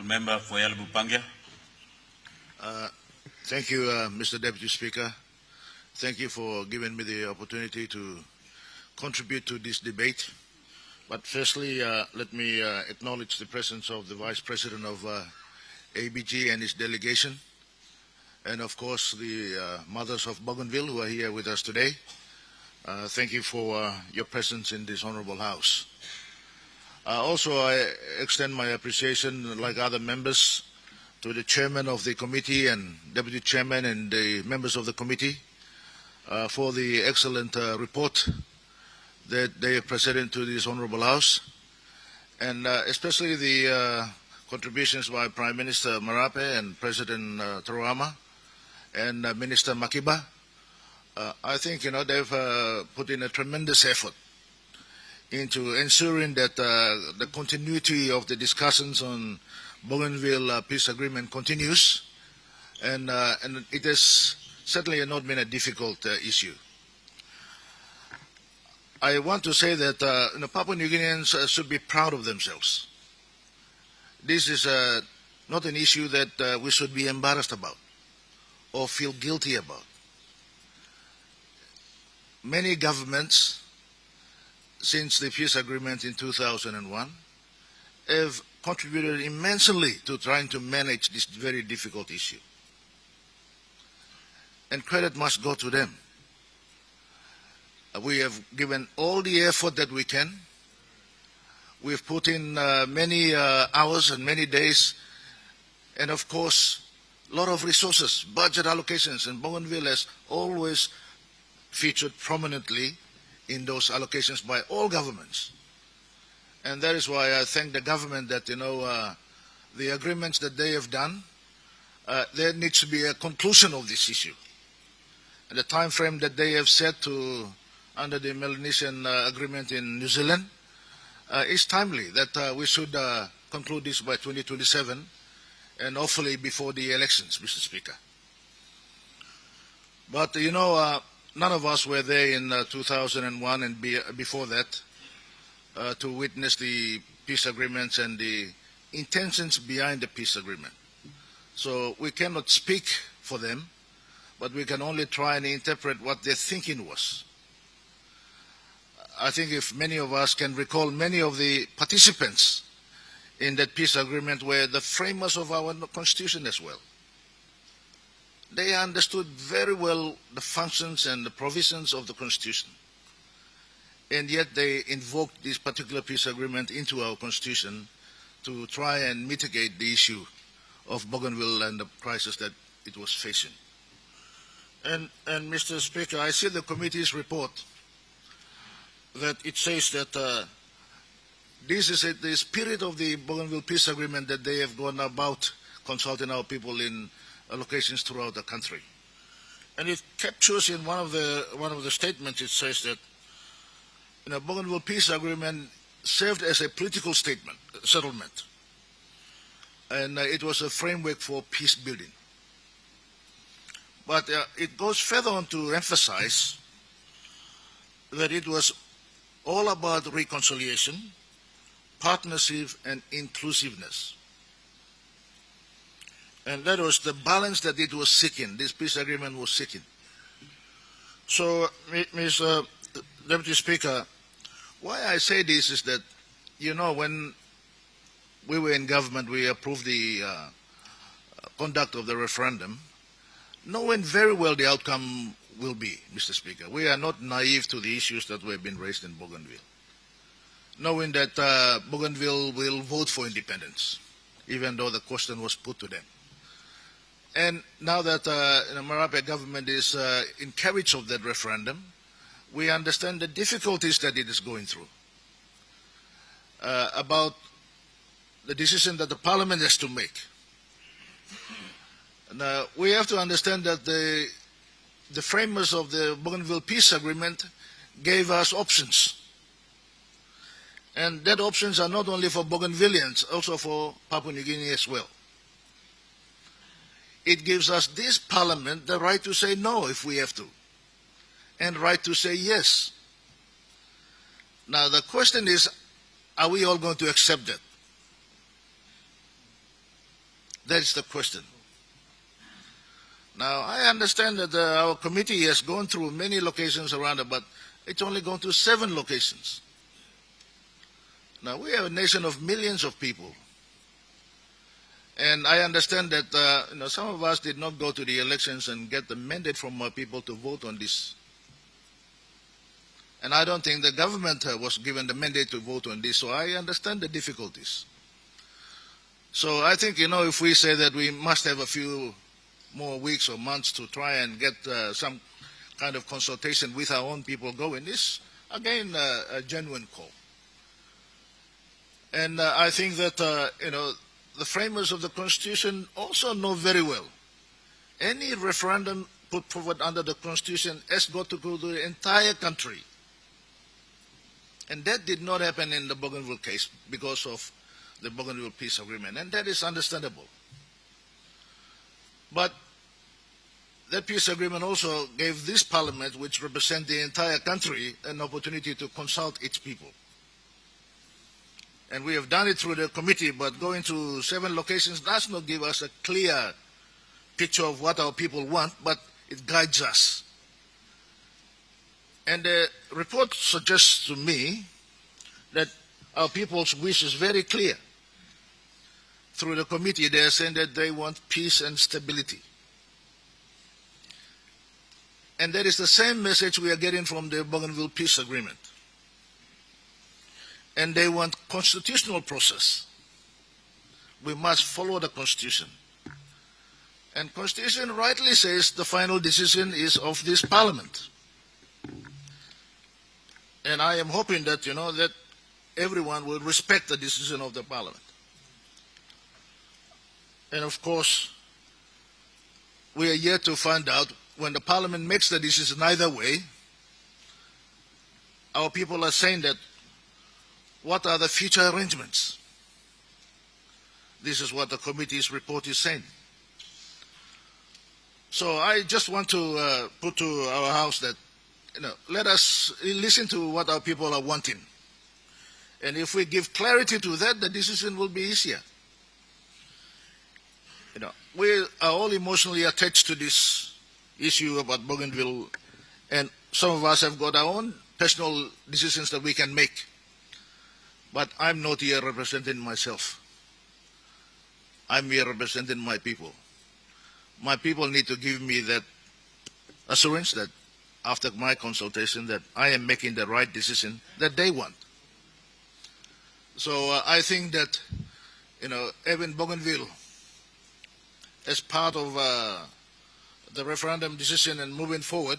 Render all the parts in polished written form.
Member for Yalabu Pangia. Thank you, Mr. Deputy Speaker. Thank you for giving me the opportunity to contribute to this debate. But firstly, let me acknowledge the presence of the Vice President of ABG and his delegation, and of course the mothers of Bougainville who are here with us today. Thank you for your presence in this honorable House. Also, I extend my appreciation, like other members, to the Chairman of the committee and Deputy Chairman and the members of the committee for the excellent report that they have presented to this honorable House, and especially the contributions by Prime Minister Marape and President Taruama and Minister Makiba. I think they've put in a tremendous effort into ensuring that the continuity of the discussions on Bougainville peace agreement continues, and it has certainly not been a difficult issue. I want to say that Papua New Guineans should be proud of themselves. This is not an issue that we should be embarrassed about or feel guilty about. Many governments, since the peace agreement in 2001, have contributed immensely to trying to manage this very difficult issue. And credit must go to them. We have given all the effort that we can. We've put in many hours and many days, and of course, a lot of resources, budget allocations, and Bougainville has always featured prominently in those allocations by all governments. And that is why I thank the government that, the agreements that they have done, there needs to be a conclusion of this issue. And the time frame that they have set to under the Melanesian agreement in New Zealand is timely, that we should conclude this by 2027 and hopefully before the elections, Mr. Speaker. But, none of us were there in 2001 and before that to witness the peace agreements and the intentions behind the peace agreement. So we cannot speak for them, but we can only try and interpret what their thinking was. I think if many of us can recall, many of the participants in that peace agreement were the framers of our Constitution as well. They understood very well the functions and the provisions of the Constitution. And yet they invoked this particular peace agreement into our Constitution to try and mitigate the issue of Bougainville and the crisis that it was facing. And Mr. Speaker, I see the committee's report that it says that this is the spirit of the Bougainville peace agreement, that they have gone about consulting our people in locations throughout the country. And it captures in one of the statements, it says that Bougainville peace agreement served as a political settlement, and it was a framework for peace building. But it goes further on to emphasize that it was all about reconciliation, partnership, and inclusiveness. And that was the balance that it was seeking, this peace agreement was seeking. So, Mr. Deputy Speaker, why I say this is that, when we were in government, we approved the conduct of the referendum, knowing very well the outcome will be, Mr. Speaker. We are not naive to the issues that have been raised in Bougainville. Knowing that Bougainville will vote for independence, even though the question was put to them. And now that the Marape government is in carriage of that referendum, we understand the difficulties that it is going through. About the decision that the parliament has to make. Now, we have to understand that the framers of the Bougainville peace agreement gave us options. And that options are not only for Bougainvilleans, also for Papua New Guinea as well. It gives us, this parliament, the right to say no if we have to, and right to say yes. Now the question is, are we all going to accept that? That is the question. Now, I understand that our committee has gone through many locations around it, but it's only gone to 7 locations. Now, we are a nation of millions of people. And I understand that some of us did not go to the elections and get the mandate from our people to vote on this. And I don't think the government was given the mandate to vote on this, so I understand the difficulties. So I think, if we say that we must have a few more weeks or months to try and get some kind of consultation with our own people going, is, again, a genuine call. And I think that, the framers of the Constitution also know very well any referendum put forward under the Constitution has got to go to the entire country. And that did not happen in the Bougainville case because of the Bougainville Peace Agreement, and that is understandable. But that peace agreement also gave this parliament, which represents the entire country, an opportunity to consult its people. And we have done it through the committee, but going to 7 locations does not give us a clear picture of what our people want, but it guides us. And the report suggests to me that our people's wish is very clear. Through the committee, they are saying that they want peace and stability. And that is the same message we are getting from the Bougainville Peace Agreement. And they want constitutional process. We must follow the Constitution. And Constitution rightly says the final decision is of this Parliament. And I am hoping that, that everyone will respect the decision of the Parliament. And of course, we are yet to find out when the Parliament makes the decision either way. Our people are saying that, what are the future arrangements? This is what the committee's report is saying. So I just want to put to our House that, let us listen to what our people are wanting. And if we give clarity to that, the decision will be easier. We are all emotionally attached to this issue about Bougainville, and some of us have got our own personal decisions that we can make. But I'm not here representing myself. I'm here representing my people. My people need to give me that assurance that after my consultation that I am making the right decision that they want. So I think that, having Bougainville as part of the referendum decision and moving forward,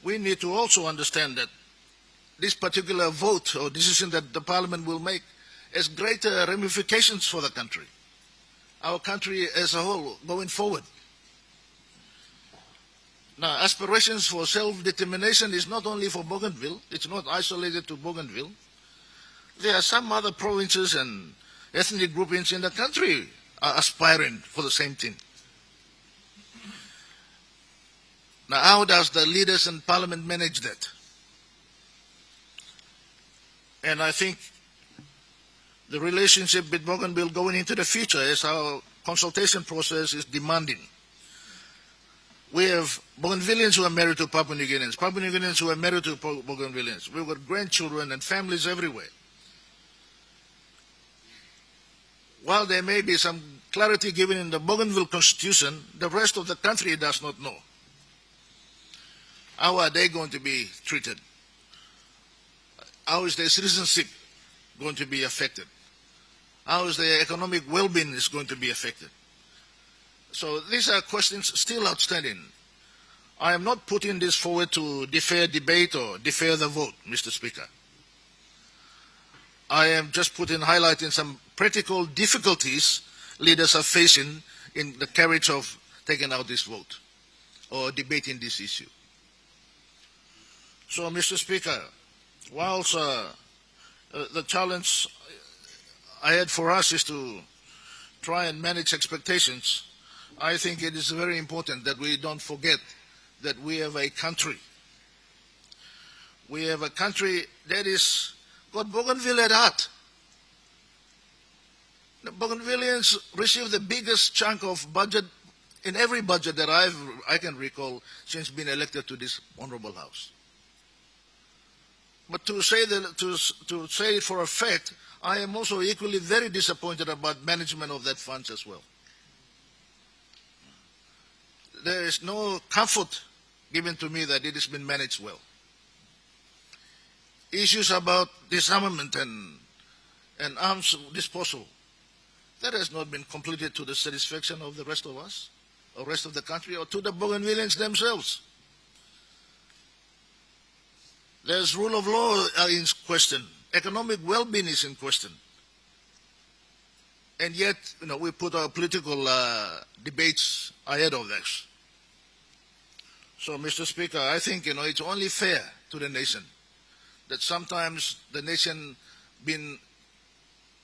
we need to also understand that this particular vote or decision that the Parliament will make has greater ramifications for the country, our country as a whole, going forward. Now, aspirations for self-determination is not only for Bougainville, it's not isolated to Bougainville. There are some other provinces and ethnic groupings in the country are aspiring for the same thing. Now, how does the leaders in Parliament manage that? And I think the relationship with Bougainville going into the future as our consultation process is demanding. We have Bougainvilleans who are married to Papua New Guineans, Papua New Guineans who are married to Bougainvilleans. We've got grandchildren and families everywhere. While there may be some clarity given in the Bougainville Constitution, the rest of the country does not know. How are they going to be treated? How is their citizenship going to be affected? How is their economic well-being is going to be affected? So these are questions still outstanding. I am not putting this forward to defer debate or defer the vote, Mr. Speaker. I am just highlighting some practical difficulties leaders are facing in the carriage of taking out this vote or debating this issue. So, Mr. Speaker, whilst the challenge I had for us is to try and manage expectations, I think it is very important that we don't forget that we have a country. We have a country that is got Bougainville at heart. The Bougainvilleans receive the biggest chunk of budget in every budget that I can recall since being elected to this honorable house. But to say it for a fact, I am also equally very disappointed about management of that funds as well. There is no comfort given to me that it has been managed well. Issues about disarmament and arms disposal, that has not been completed to the satisfaction of the rest of us, or rest of the country, or to the Bougainvilleans themselves. There's rule of law in question. Economic well-being is in question. And yet, we put our political debates ahead of this. So, Mr. Speaker, I think, it's only fair to the nation that sometimes the nation been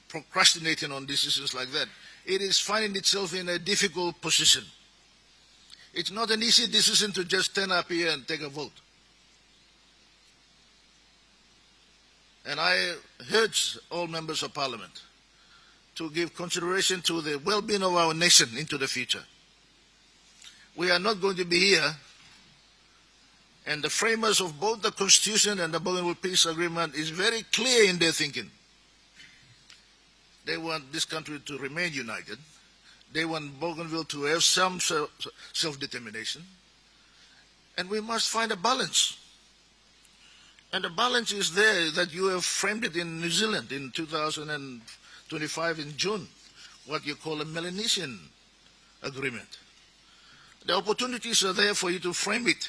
procrastinating on decisions like that. It is finding itself in a difficult position. It's not an easy decision to just stand up here and take a vote. And I urge all members of parliament to give consideration to the well-being of our nation into the future. We are not going to be here, and the framers of both the Constitution and the Bougainville Peace Agreement is very clear in their thinking. They want this country to remain united. They want Bougainville to have some self-determination. And we must find a balance. And the balance is there that you have framed it in New Zealand in 2025 in June, what you call a Melanesian agreement. The opportunities are there for you to frame it.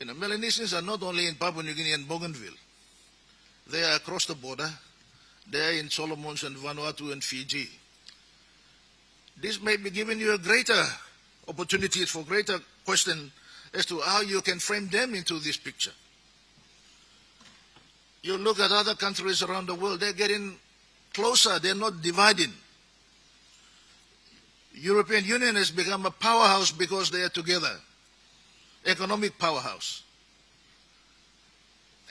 Melanesians are not only in Papua New Guinea and Bougainville. They are across the border. They are in Solomons and Vanuatu and Fiji. This may be giving you a greater opportunity for greater question as to how you can frame them into this picture. You look at other countries around the world, they're getting closer, they're not dividing. European Union has become a powerhouse because they are together, economic powerhouse.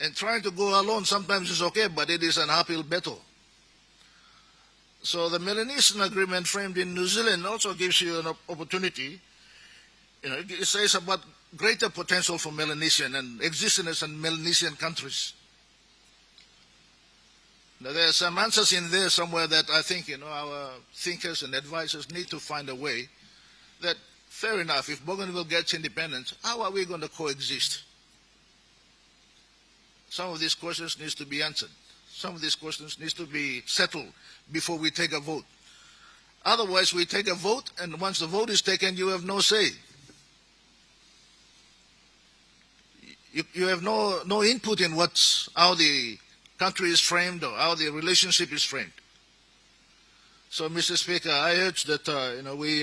And trying to go alone sometimes is okay, but it is an uphill battle. So the Melanesian agreement framed in New Zealand also gives you an opportunity. It says about greater potential for Melanesian and existence in Melanesian countries. Now, there are some answers in there somewhere that I think our thinkers and advisors need to find a way that, fair enough, if Bougainville gets independence, how are we going to coexist? Some of these questions need to be answered. Some of these questions need to be settled before we take a vote. Otherwise, we take a vote, and once the vote is taken, you have no say. You have no input in how the country is framed or how the relationship is framed. So, Mr. Speaker, I urge that we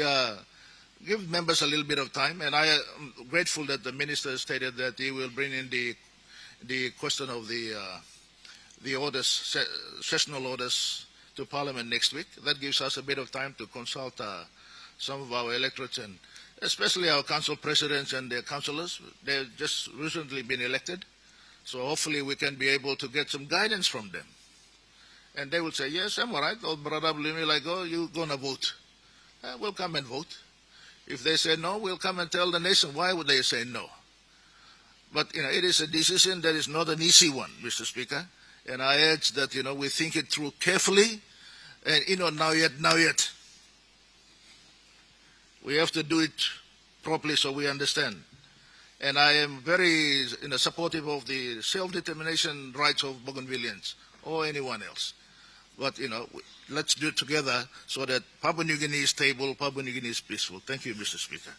give members a little bit of time, and I am grateful that the minister stated that he will bring in the question of the orders, sessional orders, to Parliament next week. That gives us a bit of time to consult some of our electorates, and especially our council presidents and their councillors. They've just recently been elected, so hopefully we can be able to get some guidance from them. And they will say, yes, I'm all right. Or Brother Blumi, you're going to vote. We'll come and vote. If they say no, we'll come and tell the nation why would they say no. But, it is a decision that is not an easy one, Mr. Speaker. And I urge that, we think it through carefully. And, now yet. We have to do it properly so we understand. And I am very supportive of the self-determination rights of Bougainvilleans or anyone else. But, let's do it together so that Papua New Guinea is stable, Papua New Guinea is peaceful. Thank you, Mr. Speaker.